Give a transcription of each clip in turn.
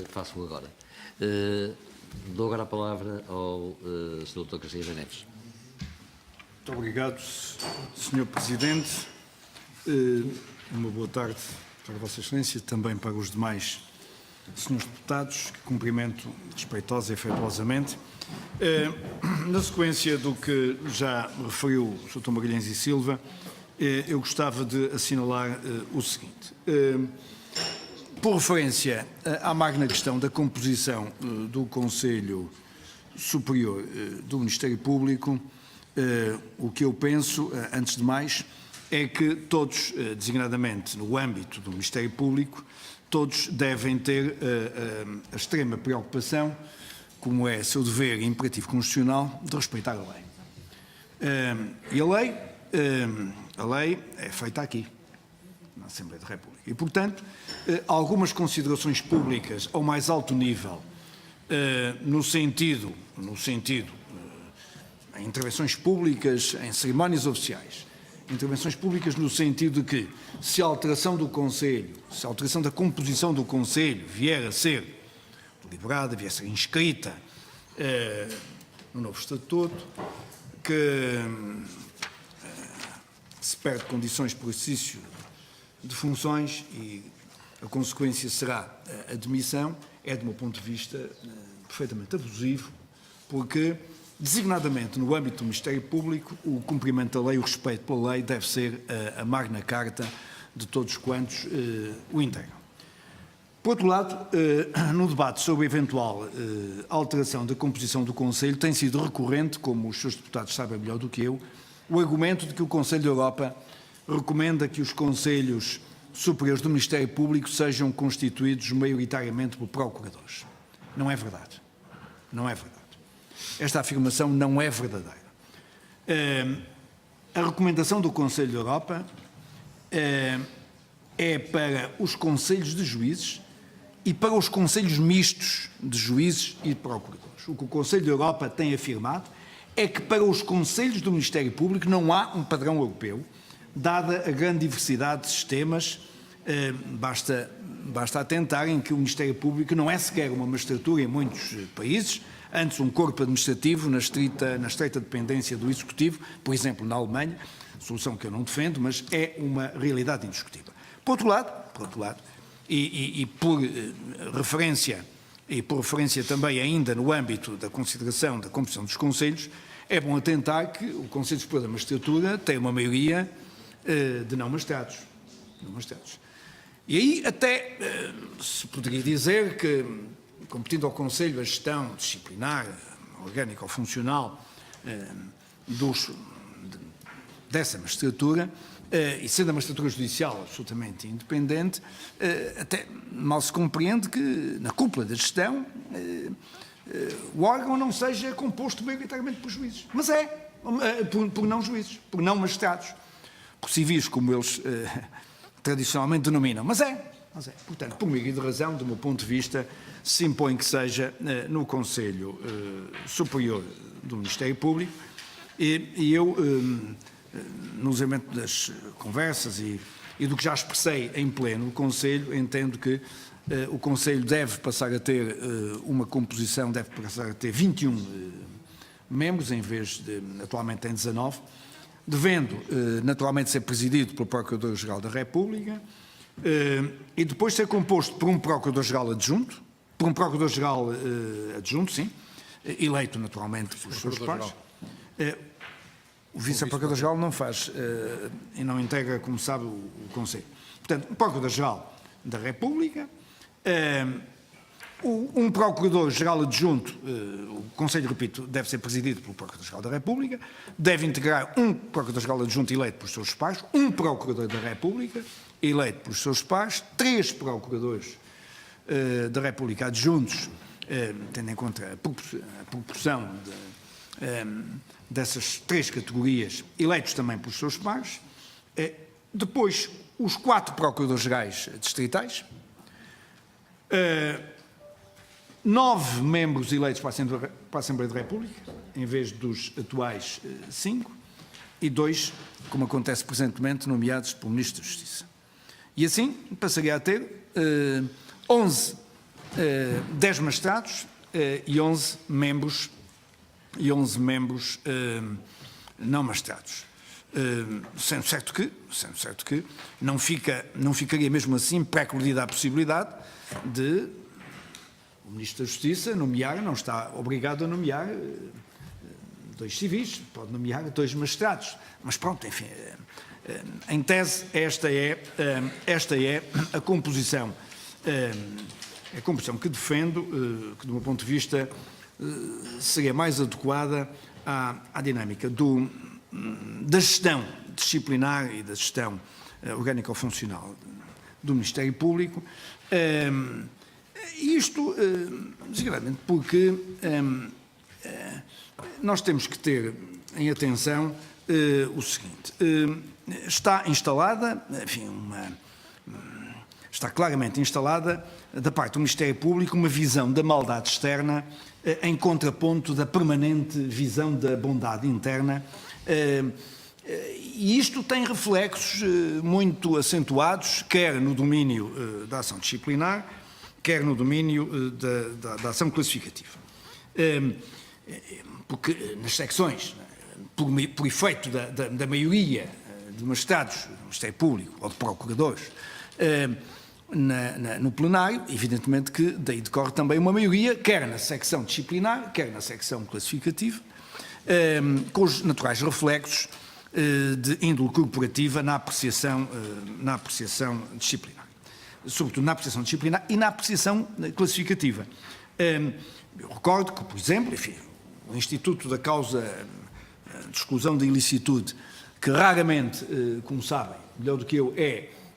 faço agora. Dou agora a palavra ao Sr. Dr. Caxias Neves. Muito obrigado, Sr. Presidente. Uma boa tarde para Vossa Excelência, também para os demais senhores deputados, que cumprimento respeitosa e afetuosamente. Na sequência do que já referiu o Sr. Magalhães e Silva, eu gostava de assinalar o seguinte. Por referência à magna questão da composição do Conselho Superior do Ministério Público, o que eu penso, antes de mais, é que todos, designadamente no âmbito do Ministério Público, todos devem ter a extrema preocupação, como é seu dever e imperativo constitucional, de respeitar a lei. E a lei é feita aqui, na Assembleia da República. E, portanto, algumas considerações públicas ao mais alto nível, no sentido em intervenções públicas, em cerimónias oficiais, intervenções públicas no sentido de que, se a alteração do Conselho, se a alteração da composição do Conselho vier a ser deliberada, vier a ser inscrita no novo Estatuto, que se perde condições para o exercício de funções e a consequência será a demissão, é, do meu ponto de vista, perfeitamente abusivo, porque, designadamente no âmbito do Ministério Público, o cumprimento da lei, o respeito pela lei, deve ser a magna carta de todos quantos o integram. Por outro lado, no debate sobre a eventual alteração da composição do Conselho, tem sido recorrente, como os seus deputados sabem melhor do que eu, o argumento de que o Conselho da Europa recomenda que os Conselhos Superiores do Ministério Público sejam constituídos maioritariamente por procuradores. Não é verdade. Não é verdade. Esta afirmação não é verdadeira. A recomendação do Conselho da Europa é para os conselhos de juízes e para os conselhos mistos de juízes e de procuradores. O que o Conselho da Europa tem afirmado é que para os conselhos do Ministério Público não há um padrão europeu, dada a grande diversidade de sistemas. Basta atentarem que o Ministério Público não é sequer uma magistratura em muitos países, antes um corpo administrativo na estreita dependência do Executivo, por exemplo, na Alemanha, solução que eu não defendo, mas é uma realidade indiscutível. Por outro lado, e por referência também ainda no âmbito da consideração da composição dos Conselhos, é bom atentar que o Conselho Superior da Magistratura tem uma maioria de não magistrados. E aí até se poderia dizer que, competindo ao Conselho a gestão disciplinar, orgânica ou funcional dessa magistratura, e sendo a magistratura judicial absolutamente independente, até mal se compreende que na cúpula da gestão o órgão não seja composto maioritariamente por juízes, mas por não juízes, por não magistrados, por civis, como eles tradicionalmente denominam, mas é. Portanto, por meio de razão, do meu ponto de vista, se impõe que seja no Conselho Superior do Ministério Público, e eu, no desenvolvimento das conversas e do que já expressei em pleno no Conselho, entendo que o Conselho deve passar a ter uma composição, deve passar a ter 21 membros, em vez de, atualmente tem 19, devendo naturalmente ser presidido pelo Procurador-Geral da República, e depois ser composto por um Procurador-Geral adjunto, sim, eleito naturalmente pelos seus pares. O Vice-Procurador-Geral não faz e não integra, como sabe, o Conselho. Portanto, o Procurador-Geral da República, um Procurador-Geral adjunto, o Conselho, repito, deve ser presidido pelo Procurador-Geral da República, deve integrar um Procurador-Geral adjunto eleito pelos seus pares, um Procurador da República eleito pelos seus pares, 3 Procuradores da República adjuntos, tendo em conta a proporção dessas 3 categorias, eleitos também pelos seus pares, depois os 4 Procuradores-Gerais distritais, 9 membros eleitos para a Assembleia da República, em vez dos atuais 5, e 2, como acontece presentemente, nomeados pelo Ministro da Justiça. E assim passaria a ter 11 10 magistrados e 11 membros não magistrados. Sendo certo que não ficaria mesmo assim precludida a possibilidade de o Ministro da Justiça nomear, não está obrigado a nomear 2 civis, pode nomear 2 magistrados. Mas pronto, enfim, em tese esta é a composição que defendo, que do meu ponto de vista seria mais adequada à dinâmica da gestão disciplinar e da gestão orgânico-funcional do Ministério Público. Isto, desgraçadamente, porque nós temos que ter em atenção o seguinte. Está instalada, enfim, está claramente instalada da parte do Ministério Público uma visão da maldade externa em contraponto da permanente visão da bondade interna. E isto tem reflexos muito acentuados, quer no domínio da ação disciplinar, quer no domínio da ação classificativa. Porque nas secções, por efeito da maioria de magistrados do Ministério Público ou de procuradores no plenário, evidentemente que daí decorre também uma maioria, quer na secção disciplinar, quer na secção classificativa, com os naturais reflexos de índole corporativa na apreciação disciplinar. Sobretudo na apreciação disciplinar e na apreciação classificativa. Eu recordo que, por exemplo, enfim, o Instituto da Causa de Exclusão da Ilicitude, que raramente, como sabem, melhor do que eu,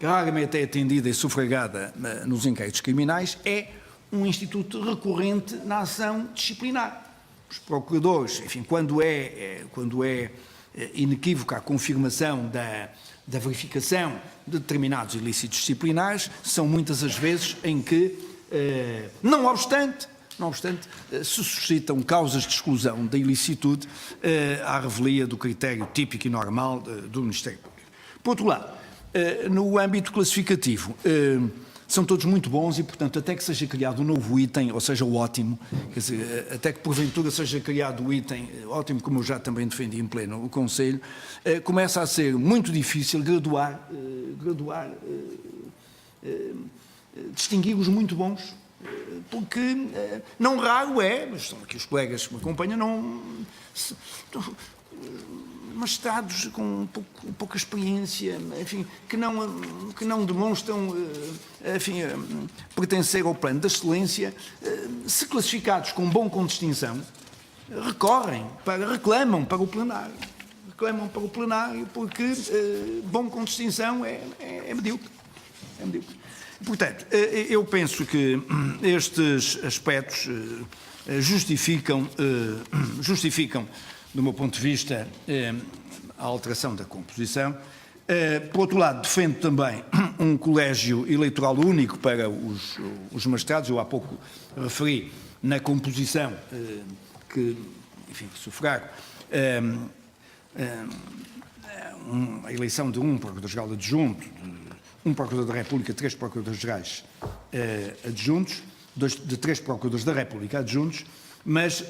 raramente é atendida e sufragada nos inquéritos criminais, é um instituto recorrente na ação disciplinar. Os procuradores, enfim, quando é inequívoca a confirmação da verificação de determinados ilícitos disciplinares, são muitas as vezes em que, não obstante, se suscitam causas de exclusão da ilicitude à revelia do critério típico e normal do Ministério Público. Por outro lado, no âmbito classificativo, são todos muito bons e, portanto, até que seja criado um novo item, ou seja, o ótimo, quer dizer, até que porventura seja criado o item ótimo, como eu já também defendi em pleno o Conselho, começa a ser muito difícil distinguir os muito bons, porque não raro mas estão aqui os colegas que me acompanham, magistrados com pouca experiência, enfim, que não demonstram, enfim, pertencer ao plano da excelência, se classificados com bom com distinção, reclamam para o plenário. Reclamam para o plenário porque bom com distinção é medíocre. É medíocre. Portanto, eu penso que estes aspectos justificam, do meu ponto de vista, a alteração da composição. Por outro lado, defendo também um colégio eleitoral único para os magistrados. Eu há pouco referi na composição que sufrago a eleição de um Procurador-Geral adjunto, um Procurador da República, 3 Procuradores-Gerais adjuntos, de 3 Procuradores da República adjuntos, mas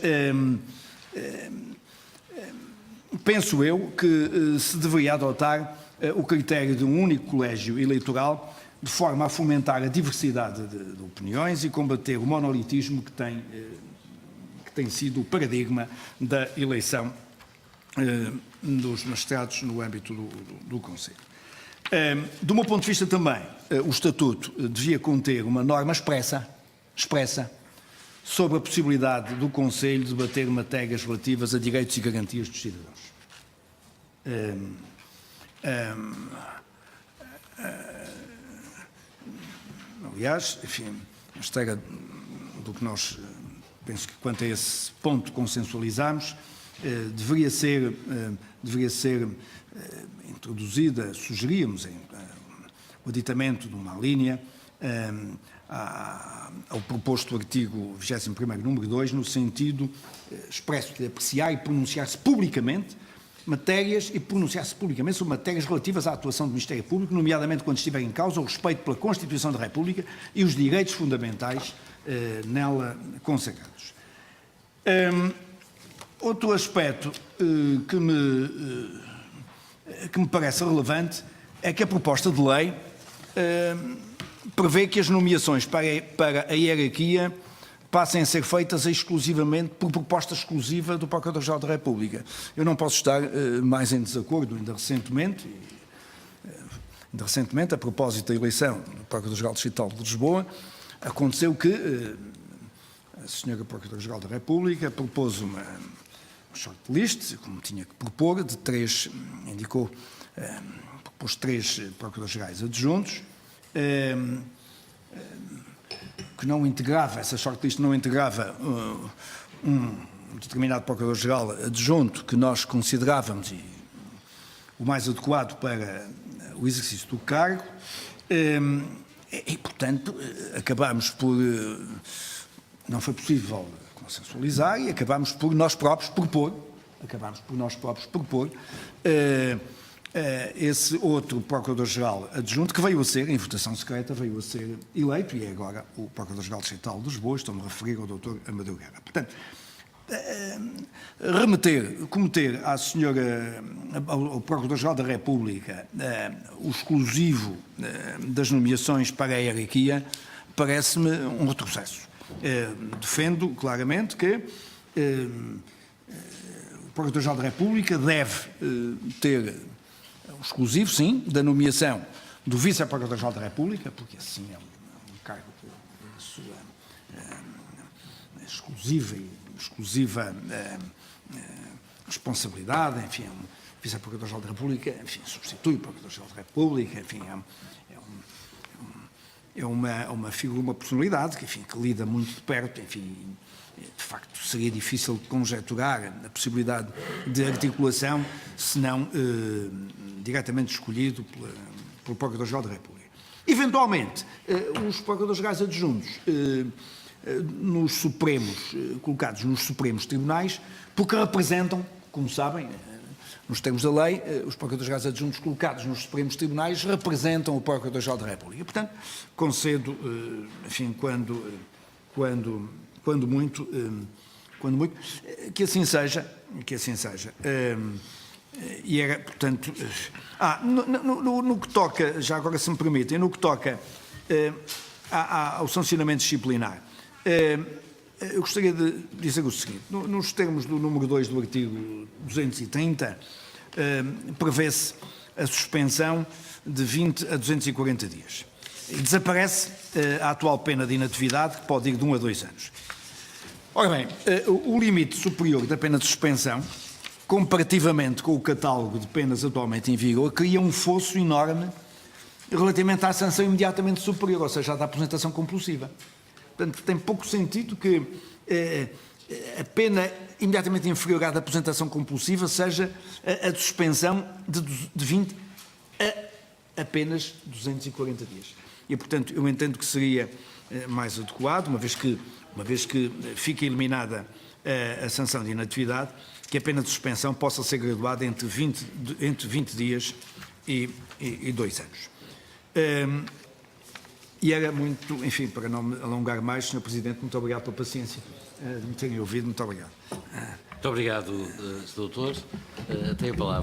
penso eu que se deveria adotar o critério de um único colégio eleitoral de forma a fomentar a diversidade de opiniões e combater o monolitismo que tem sido o paradigma da eleição dos magistrados no âmbito do Conselho. Do meu ponto de vista também, o Estatuto devia conter uma norma expressa sobre a possibilidade do Conselho de debater matérias relativas a direitos e garantias dos cidadãos. Aliás, enfim, esta era do que nós, penso que quanto a esse ponto consensualizamos, deveria ser introduzida, sugeríamos o aditamento de uma linha ao proposto artigo 21º, número 2, no sentido expresso de apreciar e pronunciar-se publicamente sobre matérias relativas à atuação do Ministério Público, nomeadamente quando estiver em causa o respeito pela Constituição da República e os direitos fundamentais nela consagrados. Outro aspecto que me parece relevante é que a proposta de lei prevê que as nomeações para a hierarquia passem a ser feitas exclusivamente por proposta exclusiva do Procurador-Geral da República. Eu não posso estar mais em desacordo. Ainda recentemente, a propósito da eleição do Procurador-Geral Distrital de Lisboa, aconteceu que a senhora Procuradora-Geral da República propôs uma shortlist, como tinha que propor, de três, propôs 3 Procuradores-Gerais adjuntos, que não integrava, essa shortlist não integrava um determinado Procurador-Geral adjunto que nós considerávamos o mais adequado para o exercício do cargo, e portanto, acabámos por... Não foi possível consensualizar e acabámos por nós próprios propor esse outro Procurador-Geral adjunto, que veio a ser, em votação secreta, veio a ser eleito e é agora o Procurador-Geral Distrital de Lisboa. Estou-me a referir ao Dr. Amadeu Guerra. Portanto, cometer ao Procurador-Geral da República o exclusivo das nomeações para a hierarquia parece-me um retrocesso. Defendo claramente que o Procurador-Geral da República deve ter o exclusivo, sim, da nomeação do Vice-Procurador-Geral da República, porque assim é um cargo de sua exclusiva responsabilidade, enfim, o Vice-Procurador-Geral da República, enfim, substitui o Procurador-Geral da República, enfim, é uma figura, uma personalidade que, enfim, que lida muito de perto, enfim, de facto seria difícil conjecturar a possibilidade de articulação se não diretamente escolhido pelo Procurador-Geral da República. Eventualmente, os Procuradores-Gerais adjuntos nos Supremos, colocados nos Supremos Tribunais, porque representam, como sabem, nos termos da lei, os Procuradores-Gerais adjuntos colocados nos Supremos Tribunais representam o Procurador-Geral da República. Portanto, concedo, enfim, quando muito, que assim seja, e era, portanto, no que toca, já agora se me permitem, no que toca ao sancionamento disciplinar, eu gostaria de dizer o seguinte: nos termos do número 2 do artigo 230, prevê-se a suspensão de 20 a 240 dias. E desaparece a atual pena de inatividade, que pode ir de 1 a 2 anos. Ora bem, o limite superior da pena de suspensão, comparativamente com o catálogo de penas atualmente em vigor, cria um fosso enorme relativamente à sanção imediatamente superior, ou seja, à da aposentação compulsiva. Portanto, tem pouco sentido que a pena imediatamente inferior à da aposentação compulsiva seja a de suspensão de 20 a apenas 240 dias. E, portanto, eu entendo que seria mais adequado, uma vez que fica eliminada a sanção de inatividade, que a pena de suspensão possa ser graduada entre 20 dias e 2 anos. E era muito, enfim, para não me alongar mais, Sr. Presidente, muito obrigado pela paciência de me terem ouvido. Muito obrigado. Muito obrigado, Sr. Doutor. Tem a palavra.